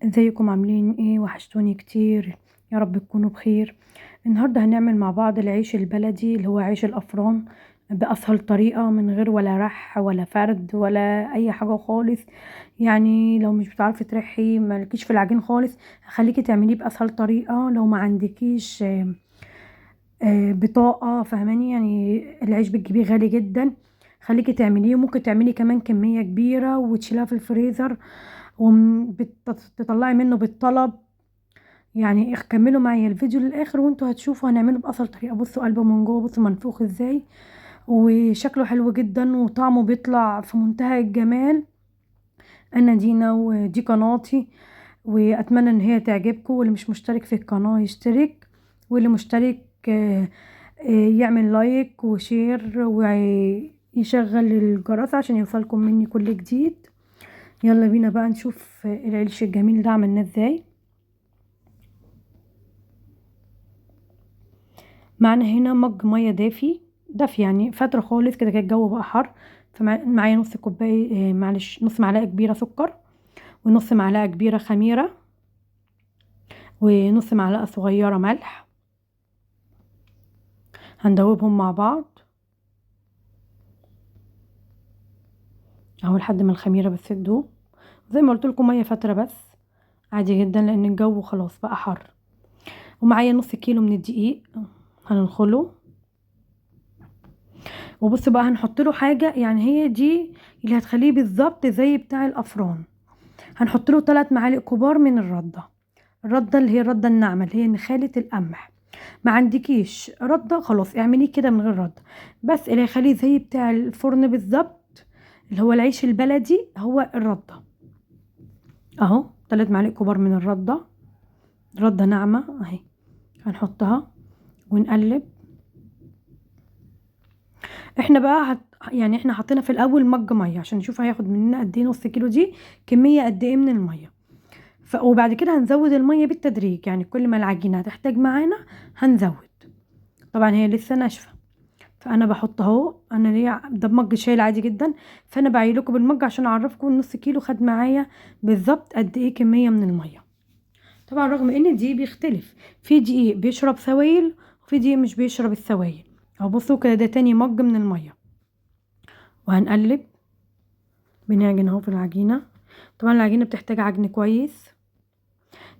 ازيكم عاملين ايه؟ وحشتوني كتير. يا رب تكونوا بخير. النهارده هنعمل مع بعض العيش البلدي اللي هو عيش الافران باسهل طريقه، من غير ولا رح ولا فرد ولا اي حاجه خالص. يعني لو مش بتعرفي ترحي مالكيش في العجين خالص، هخليكي تعمليه باسهل طريقه. لو ما عندكيش بطاقه، فاهماني؟ يعني العيش بتجيبيه غالي جدا، خليكي تعمليه. وممكن تعملي كمان كميه كبيره وتشيلها في الفريزر وتطلعي منه بالطلب. يعني كملوا معايا الفيديو للاخر وانتوا هتشوفوا هنعمله بأسهل طريقه. بصوا قلبه من جوه، بصوا منفوخ ازاي، وشكله حلو جدا وطعمه بيطلع في منتهى الجمال. انا دينا ودي قناتي، واتمنى ان هي تعجبكم. واللي مش مشترك في القناه يشترك، واللي مشترك يعمل لايك وشير ويشغل الجرس عشان يوصلكم مني كل جديد. يلا بينا بقى نشوف العيش الجميل ده عملناه ازاي. معانا هنا مج ميه دافي يعني فتره خالص كده، كده الجو بقى حر. فمعايا نص كوبايه معلش نص معلقه كبيره سكر، ونص معلقه كبيره خميره، ونص معلقه صغيره ملح. هندوبهم مع بعض اهو لحد ما الخميره بس تدوب. زي ما قلت لكم ميه فتره بس، عادي جدا لان الجو خلاص بقى حر. ومعايا نص كيلو من الدقيق هننخله. وبص بقى هنحط له حاجه، يعني هي دي اللي هتخليه بالظبط زي بتاع الافران. هنحط له 3 معالق كبار من الرده اللي هي الرده الناعمه اللي هي نخاله القمح. ما عندكيش رده خلاص اعمليه كده من غير رده، بس اللي هيخليه زي بتاع الفرن بالظبط اللي هو العيش البلدي هو الرده. اهو 3 معالق كبار من رده ناعمه اهي. هنحطها ونقلب. احنا بقى يعني احنا حطينا في الاول مج ميه عشان نشوف هياخد مننا قد ايه. نص كيلو دي كميه قد ايه من الميه. وبعد كده هنزود الميه بالتدريج، يعني كل ما العجينه هتحتاج معانا هنزود. طبعا هي لسه ناشفه، فانا بحط اهو. انا ليه ده بمج شايل عادي جدا، فانا بعيلكم بالمج عشان اعرفكم النص كيلو خد معايا بالظبط قد ايه كميه من الميه. طبعا رغم ان الدقيق بيختلف، في دقيق بيشرب سوائل وفي دقيق مش بيشرب السوائل. اهو بصوا كده ده تاني مج من الميه. وهنقلب، بنعجن اهو في العجينه. طبعا العجينه بتحتاج عجن كويس.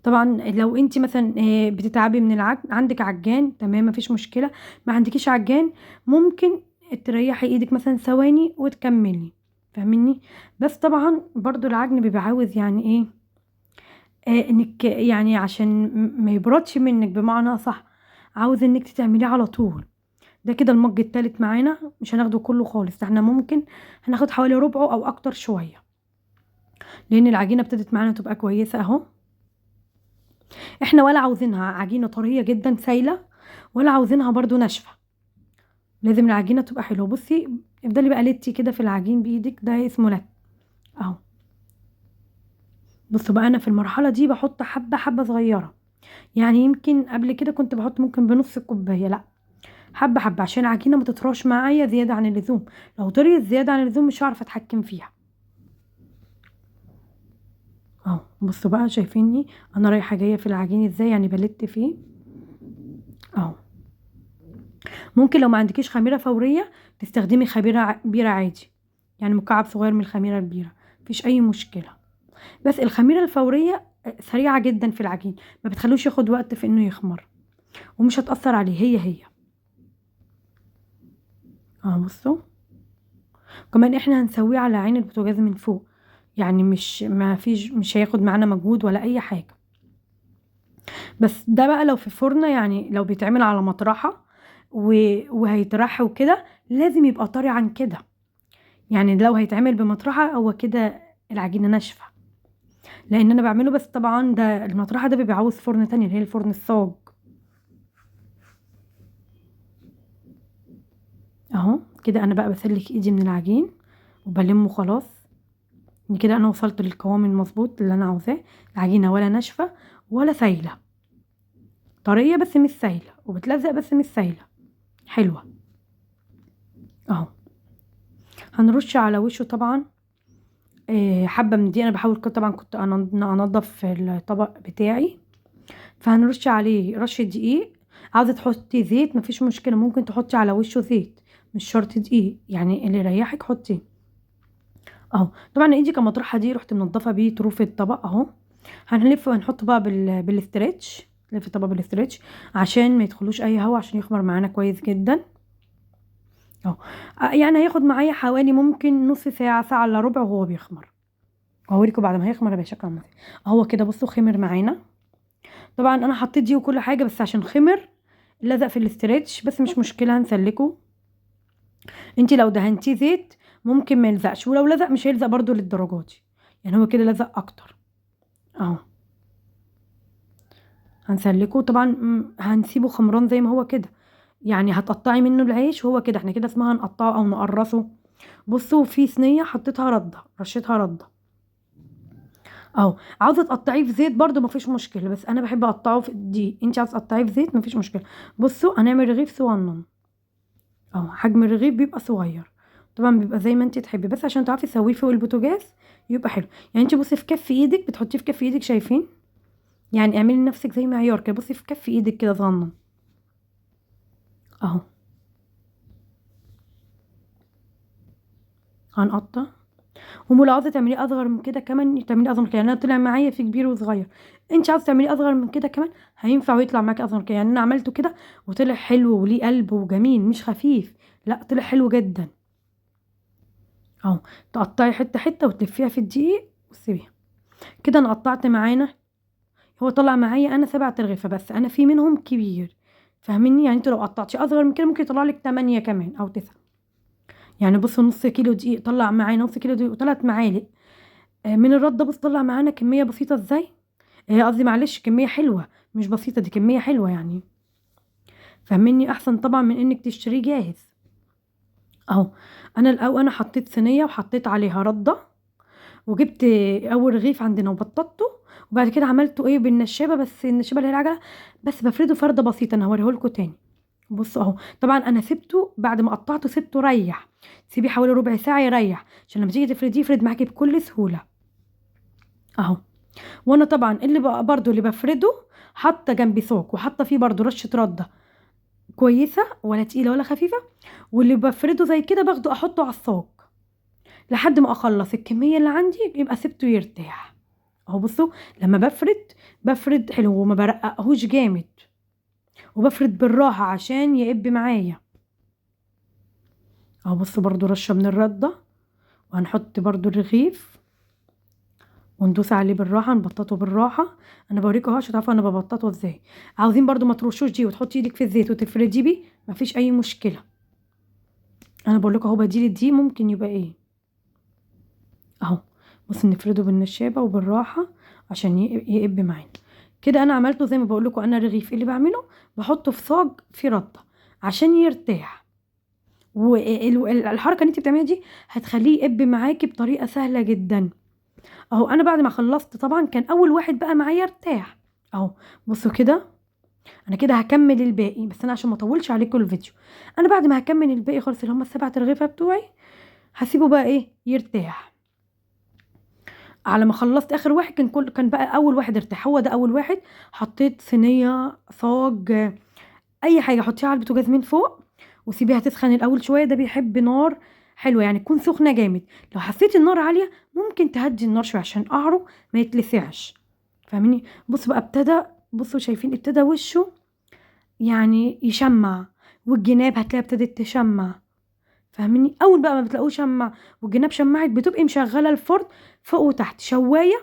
طبعا لو انت مثلا بتتعبي من العجن، عندك عجان تمام مفيش مشكله. ما عندكيش عجان ممكن تريحي ايدك مثلا ثواني وتكملي، فاهميني؟ بس طبعا برضو العجن بيبقى عاوز يعني ايه، انك يعني عشان ما يبردش منك بمعنى صح، عاوز انك تعمليه على طول. ده كده المج التالت معانا، مش هناخده كله خالص، احنا ممكن هناخد حوالي ربعه او اكتر شويه، لان العجينه ابتدت معانا تبقى كويسه اهو. احنا ولا عاوزينها عجينه طريه جدا سايله، ولا عاوزينها برضو ناشفه. لازم العجينه تبقى حلوه. بصي افضلي بقى لتي كده في العجين بايدك، ده اسمه لت اهو. بصوا بقى انا في المرحله دي بحط حبه حبه صغيره، يعني يمكن قبل كده كنت بحط ممكن بنص كوبايه، لا حبه حبه عشان العجينه ما تطراش معايا زياده عن اللزوم. لو طريت زياده عن اللزوم مش هعرف اتحكم فيها اهو. بصوا بقى شايفيني انا رايحه جايه في العجين ازاي، يعني بلت فيه اهو. ممكن لو ما عندكيش خميره فوريه تستخدمي خميره بيره عادي، يعني مكعب صغير من الخميره البيره، مفيش اي مشكله. بس الخميره الفوريه سريعه جدا في العجين، ما بتخلوش ياخد وقت في انه يخمر، ومش هتاثر عليه هي اهو. بصوا كمان احنا هنسويه على عين البوتاجاز من فوق، يعني مش ما فيش مش هياخد معانا مجهود ولا اي حاجه. بس ده بقى لو في فرن، يعني لو بيتعمل على مطرحه وهيترح وكده لازم يبقى طري عن كده. يعني لو هيتعمل بمطرحه هو كده العجينه ناشفه، لان انا بعمله. بس طبعا ده المطرحه ده بيبقى عاوز فرن تاني اللي هي الفرن الصاج اهو. كده انا بقى بسلك ايدي من العجين وبلمه خلاص. كده انا وصلت للقوام المظبوط اللي انا عاوزاه. العجينه ولا ناشفه ولا سايله، طريه بس مش سايله، وبتلزق بس مش سايله، حلوه اهو. هنرش على وشه طبعا حبة من دي. انا بحاول طبعا كنت انضف الطبق بتاعي. فهنرش عليه رشة دقيق. عاوزة تحطي زيت مفيش مشكلة، ممكن تحطي على وشه زيت، مش شرط دقيق، يعني اللي يريحك حطيه اهو. طبعا ايدي كمطرحة دي رحت منضفة بيه طروف الطبق اهو. هنلف ونحط بقى بالاسترتش، نلف الطبق بالاسترتش عشان ما يدخلوش اي هوا، عشان يخمر معانا كويس جدا اهو. يعني هياخد معايا حوالي ممكن نص ساعة، ساعة الا ربع وهو بيخمر. هوريكم بعد ما هيخمر هيبقى شكله عامل ازاي. اهو كده بصوا خمر معانا. طبعا انا حطيت دي وكل حاجة، بس عشان خمر لزق في الاسترتش، بس مش مشكلة هنسلكه. انتي لو دهنتيه زيت ممكن ما يلزقش، ولو لزق مش هيلزق برضو للدرجة دي، يعني هو كده لزق اكتر اهو. هنسلكه طبعا، هنسيبه خمران زي ما هو كده، يعني هتقطعي منه العيش وهو كده، احنا كده اسمها نقطعه او نقرصه. بصوا في صينيه حطيتها رده، رشيتها رده اهو. عاوزه تقطعيه في زيت برضو مفيش مشكله، بس انا بحب اقطعه في دي. انت عاوزه تقطعيه في زيت مفيش مشكله. بصوا هنعمل رغيف صغنن اهو، حجم الرغيف بيبقى صغير طبعا، بيبقى زي ما انت تحبي، بس عشان تعرفي تسويه فوق البوتاجاز يبقى حلو. يعني انت بصي في كف ايدك، بتحطيه في كف ايدك شايفين، يعني اعملي لنفسك زي معيار كده، بصي في كف ايدك كده صغنن اهو. هنقطع، ولو عاوزه تعمليه اصغر من كده كمان تعمليه اصغر من كده، يعني انا طلع معايا في كبير وصغير، انت عاوزه تعمليه اصغر من كده كمان هينفع ويطلع معاكي اصغر من كده. يعني انا عملته كده وطلع حلو وليه قلب وجميل مش خفيف، لا طلع حلو جدا اهو. تقطعي حته حته وتلفيها في الدقيق وتسيبيها كده. انا قطعت معانا، هو طلع معايا انا 7 ترغيفه، بس انا في منهم كبير فاهميني، يعني انت لو قطعتي اصغر من كده ممكن يطلع لك 8 كمان او 9. يعني بصوا نص كيلو دقيق طلع معانا، نص كيلو دقيق و3 معالق من الرده، بص طلع معانا كميه بسيطه ازاي. قصدي معلش كميه حلوه مش بسيطه، دي كميه حلوه يعني فاهميني، احسن طبعا من انك تشتريه جاهز اهو. انا الاول انا حطيت صينيه وحطيت عليها رده، وجبت اول رغيف عندنا وبططته، وبعد كده عملته ايه بالنشابه، بس النشابه اللي هي العجله، بس بفرده فرده بسيطه انا هوريهولكوا تاني. بصوا اهو، طبعا انا سبته بعد ما قطعته سبته ريح، سيبيه حوالي ربع ساعه يريح عشان لما تيجي تفرديه يفرد معاكي بكل سهوله اهو. وانا طبعا اللي بقى برضو اللي بفرده حاطه جنبي صاج، وحاطه فيه برضو رشه رده كويسه، ولا تقيله ولا خفيفه، واللي بفرده زي كده باخده احطه على الصاج لحد ما اخلص الكميه اللي عندي، يبقى سبته يرتاح اهو. بصوا لما بفرد حلو وما برققهوش جامد، وبفرد بالراحه عشان يقب معايا اهو. بصوا برضو رشه من الرده، وهنحط برضو الرغيف وندوس عليه بالراحه، نبططه بالراحه. انا بوريكم اهو عشان تعرفوا انا ببططه ازاي. عاوزين برضو ما ترشوش دي وتحطي ايدك في الزيت وتفردي بيه مفيش اي مشكله. انا بقول لكم اهو بديل دي ممكن يبقى ايه اهو. بص نفرده بالنشابه وبالراحه عشان يقب معانا كده. انا عملته زي ما بقول لكم، انا الرغيف اللي بعمله بحطه في صاج في رده عشان يرتاح، والحركه اللي انت بتعمليها دي هتخليه يقب معاكي بطريقه سهله جدا اهو. انا بعد ما خلصت طبعا كان اول واحد بقى معايا ارتاح اهو. بصوا كده انا كده هكمل الباقي، بس انا عشان ما اطولش عليكم الفيديو، انا بعد ما هكمل الباقي خالص اللي هم ال7 ترغيفه بتوعي هسيبه بقى ايه يرتاح. على ما خلصت اخر واحد كان بقى اول واحد ارتاح، هو ده اول واحد. حطيت صينيه صاج اي حاجه حطيها على البوتاجاز من فوق، وسيبيها تسخن الاول شويه، ده بيحب نار حلوه يعني تكون سخنه جامد. لو حسيتي النار عاليه ممكن تهدي النار شويه عشان قعره ما يتلسعش فاهميني. بصوا بقى ابتدى، بصوا شايفين ابتدى وشه يعني يشمع، والجناب هتلاقيها ابتدت تشمع فاهميني. اول بقى ما بتلاقوه شمع والجناب شمعت بتبقي مشغله الفرن فوق وتحت شوايه،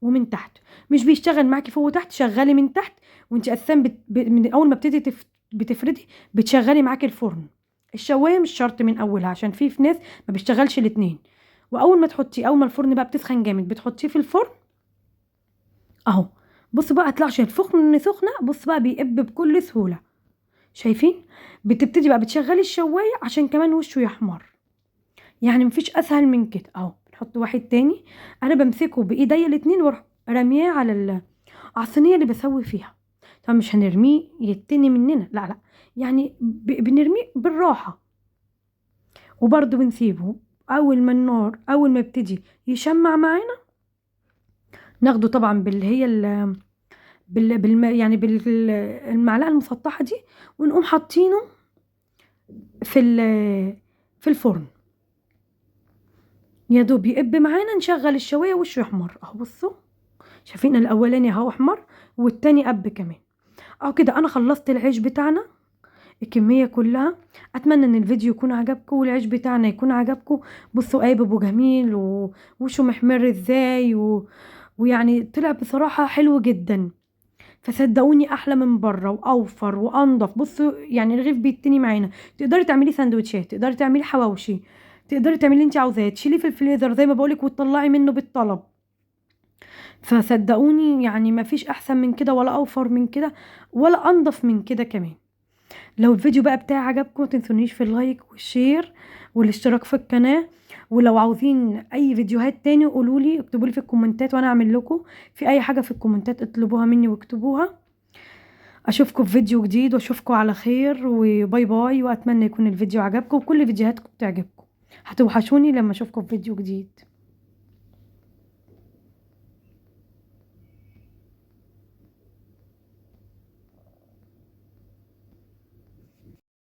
ومن تحت مش بيشتغل معاكي فوق وتحت، شغلي من تحت وانت اساسا من اول ما بتبتدي بتفردي بتشغلي معاكي الفرن. الشوايه مش شرط من اولها عشان في ناس ما بيشتغلش الاتنين. واول ما تحطيه، اول ما الفرن بقى بتسخن جامد بتحطيه في الفرن اهو. بص بقى هتلاقي عشان الفرن سخنه، بص بقى بيقب بكل سهوله شايفين. بتبتدي بقى بتشغلي الشوايه عشان كمان وشه يحمر، يعني مفيش اسهل من كده اهو. بنحط واحد تاني، انا بمسكه بايديا الاتنين واروح رمياه على الصينيه اللي بسوي فيها. طبعا مش هنرميه يتني مننا، لا لا، يعني بنرميه بالراحه، وبرده بنسيبه اول ما النار اول ما يبتدي يشمع معانا ناخده طبعا باللي هي يعني بالمعلقه المسطحه دي، ونقوم حاطينه في في الفرن يا دوب يقب معانا، نشغل الشوايه وشه يحمر اهو. بصوا شايفين الاولاني اهو احمر والتاني قب كمان اهو. كده انا خلصت العيش بتاعنا الكميه كلها. اتمنى ان الفيديو يكون عجبكم والعيش بتاعنا يكون عجبكم. بصوا قابب وجميل ووشه محمر ازاي ويعني طلع بصراحه حلو جدا. فصدقوني احلى من بره واوفر وانضف. بصوا يعني الرغيف بيتني معانا. تقدري تعملي سندوتشات، تقدري تعملي حواوشي، تقدري تعملي اللي انت عاوزاه، تشيليه في الفريزر زي ما بقولك وتطلعي منه بالطلب. فصدقوني يعني ما فيش احسن من كده ولا اوفر من كده ولا انضف من كده كمان. لو الفيديو بقى بتاعي عجبكم متنسونيش في اللايك والشير والاشتراك في القناة. ولو عاوزين اي فيديوهات تاني قولولي، اكتبولي في الكومنتات وانا اعمل لكم. في اي حاجة في الكومنتات اطلبوها مني واكتبوها. اشوفكم في فيديو جديد واشوفكم على خير وباي باي. واتمنى يكون الفيديو عجبكم وكل فيديوهاتكم بتعجبكم. هتوحشوني لما اشوفكم في فيديو جديد.